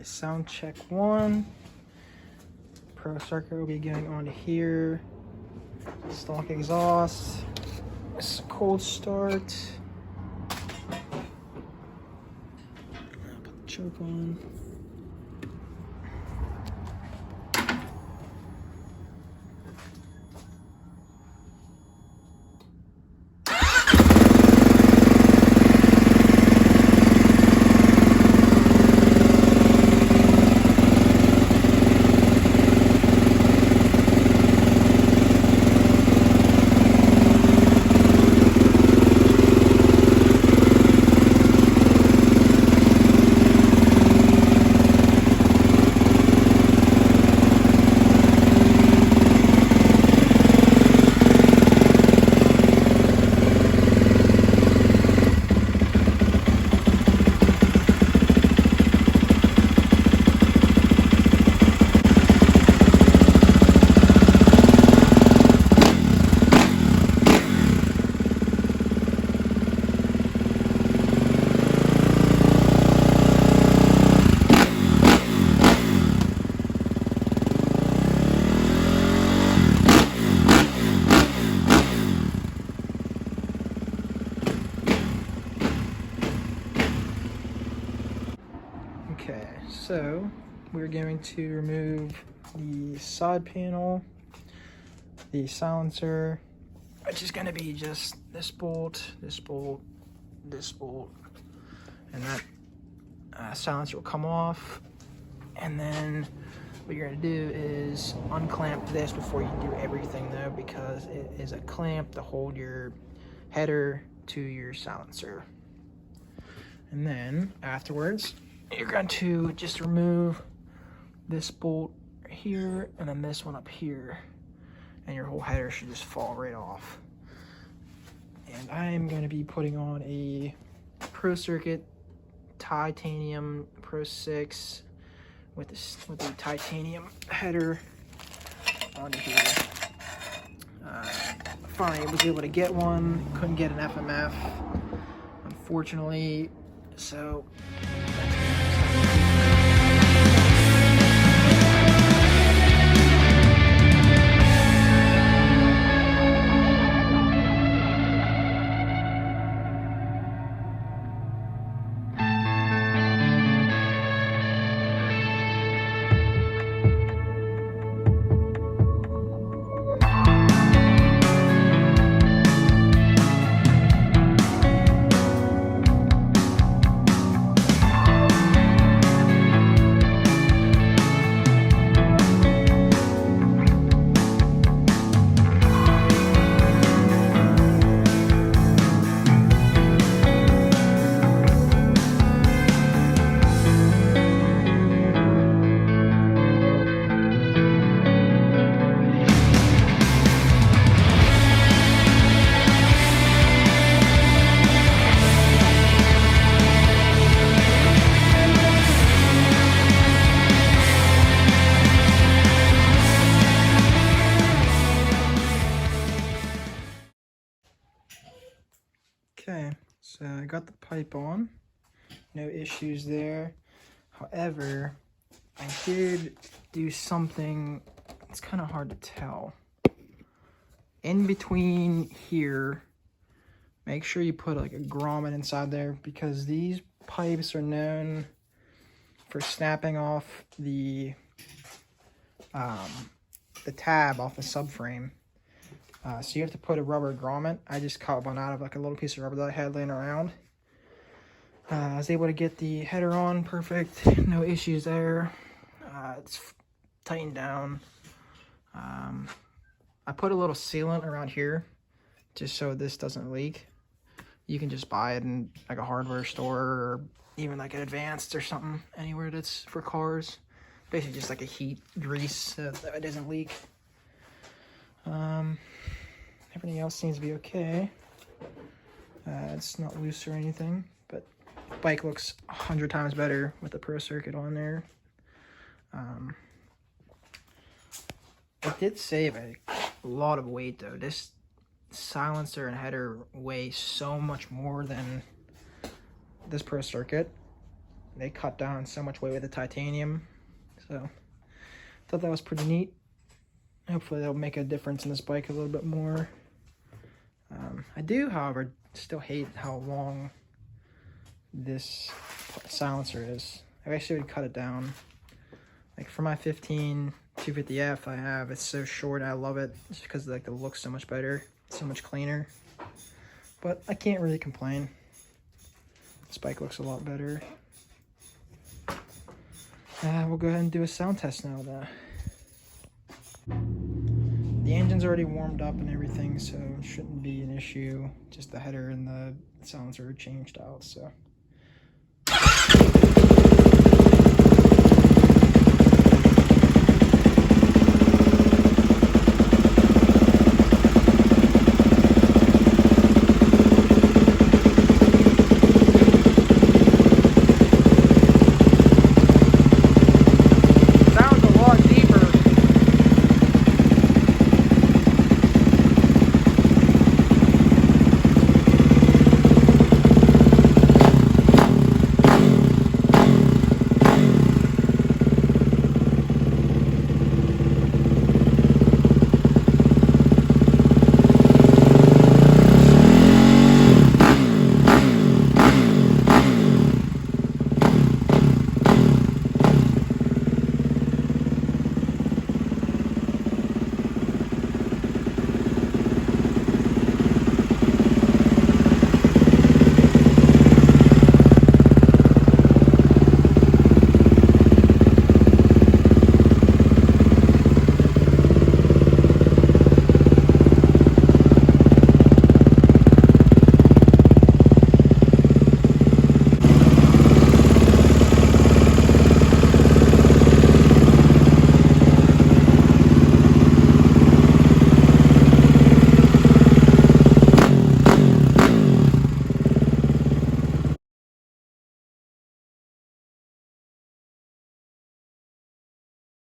sound check 1. Pro circuit will be going on here. Stock exhaust. It's a cold start. Put the choke on. Okay, so we're going to remove the side panel, the silencer, which is going to be just this bolt, this bolt, this bolt, and that silencer will come off. And then what you're going to do is unclamp this before you do everything though, because it is a clamp to hold your header to your silencer. And then afterwards, you're going to just remove this bolt here and then this one up here, and your whole header should just fall right off. And I'm going to be putting on a Pro Circuit Titanium Pro 6 with the titanium header onto here. Finally was able to get one, couldn't get an FMF unfortunately, so okay, so I got the pipe on, no issues there. However, I did do something, it's kind of hard to tell. In between here, make sure you put like a grommet inside there, because these pipes are known for snapping off the tab off the subframe. So you have to put a rubber grommet. I just cut one out of like a little piece of rubber that I had laying around. I was able to get the header on perfect, no issues there. It's tightened down. I put a little sealant around here just so this doesn't leak. You can just buy it in like a hardware store or even like an Advanced or something, anywhere that's for cars. Basically just like a heat grease so that it doesn't leak. Everything else seems to be okay. It's not loose or anything, but the bike looks 100 times better with the Pro Circuit on there. It did save a lot of weight though. This silencer and header weigh so much more than this Pro Circuit. They cut down so much weight with the titanium. So thought that was pretty neat. Hopefully that'll make a difference in this bike a little bit more. I do, however, still hate how long this silencer is. I actually would cut it down. Like for my 15 250F I have, it's so short. I love it just because like the look's so much better, so much cleaner. But I can't really complain. This bike looks a lot better. We'll go ahead and do a sound test now though. The engine's already warmed up and everything, so it shouldn't be an issue. Just the header and the silencer are changed out, so